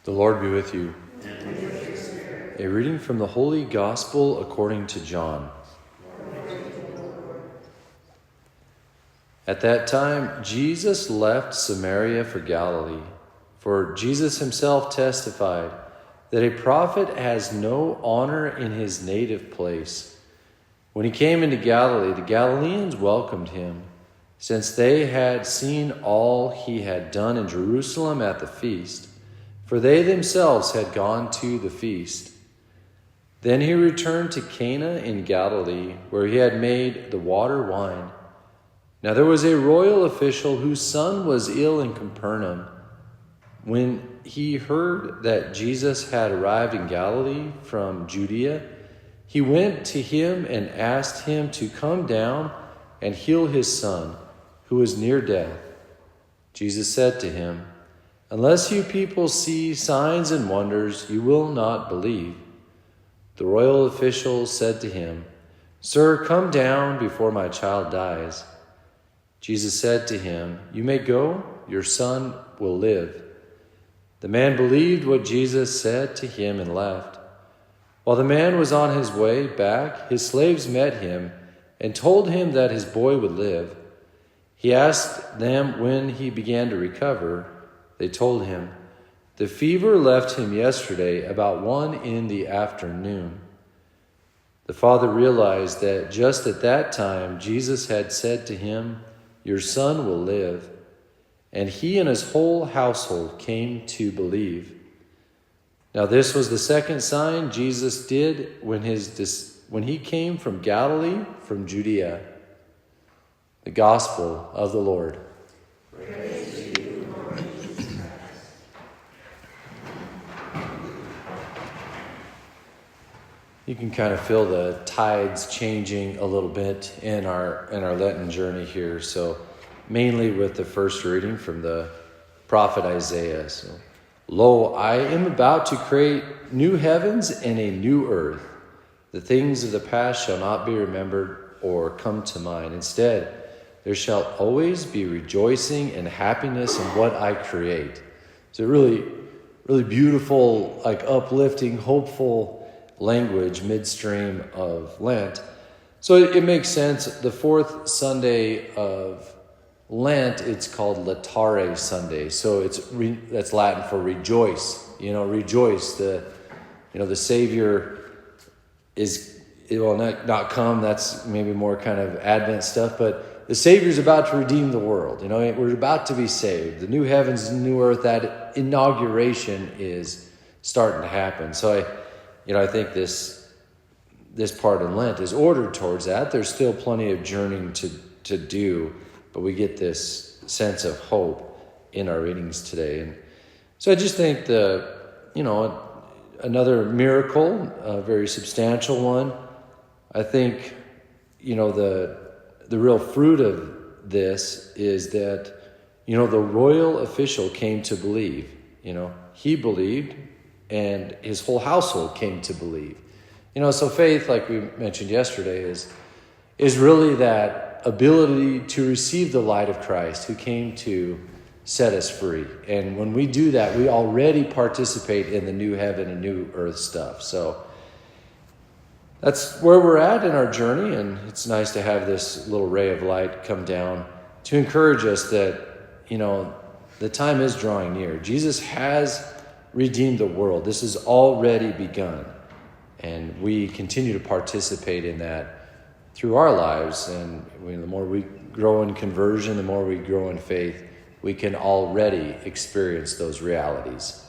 The Lord be with you. And with your spirit. A reading from the Holy Gospel according to John. At that time, Jesus left Samaria for Galilee, for Jesus himself testified that a prophet has no honor in his native place. When he came into Galilee, the Galileans welcomed him, since they had seen all he had done in Jerusalem at the feast, for they themselves had gone to the feast. Then he returned to Cana in Galilee, where he had made the water wine. Now there was a royal official whose son was ill in Capernaum. When he heard that Jesus had arrived in Galilee from Judea, he went to him and asked him to come down and heal his son, who was near death. Jesus said to him, "Unless you people see signs and wonders, you will not believe." The royal official said to him, "Sir, come down before my child dies." Jesus said to him, "You may go, your son will live." The man believed what Jesus said to him and left. While the man was on his way back, his slaves met him and told him that his boy would live. He asked them when he began to recover. They told him, "The fever left him yesterday about 1 in the afternoon." The father realized that just at that time Jesus had said to him, "Your son will live." And he and his whole household came to believe. Now this was the second sign Jesus did when he came from Galilee, from Judea. The Gospel of the Lord. Praise to you, Lord Jesus Christ. You can kind of feel the tides changing a little bit in our Lenten journey here. So mainly with the first reading from the prophet Isaiah. So, "Lo, I am about to create new heavens and a new earth. The things of the past shall not be remembered or come to mind. Instead, there shall always be rejoicing and happiness in what I create." It's a really, really beautiful, uplifting, hopeful language midstream of Lent. So it makes sense. The fourth Sunday of Lent, it's called Latare Sunday. So that's Latin for rejoice. Rejoice. The Savior is, not come. That's maybe more kind of Advent stuff, but the Savior's about to redeem the world. We're about to be saved. The new heavens and new earth, that inauguration is starting to happen. So I think this part in Lent is ordered towards that. There's still plenty of journeying to do, but we get this sense of hope in our readings today. And so I just think another miracle, a very substantial one. I think, the real fruit of this is that, the royal official came to believe. He believed, and his whole household came to believe. So faith, like we mentioned yesterday, is really that ability to receive the light of Christ, who came to set us free. And when we do that, we already participate in the new heaven and new earth stuff. So that's where we're at in our journey, and it's nice to have this little ray of light come down to encourage us that, the time is drawing near. Jesus has redeemed the world. This has already begun, and we continue to participate in that through our lives. And the more we grow in conversion, the more we grow in faith, we can already experience those realities.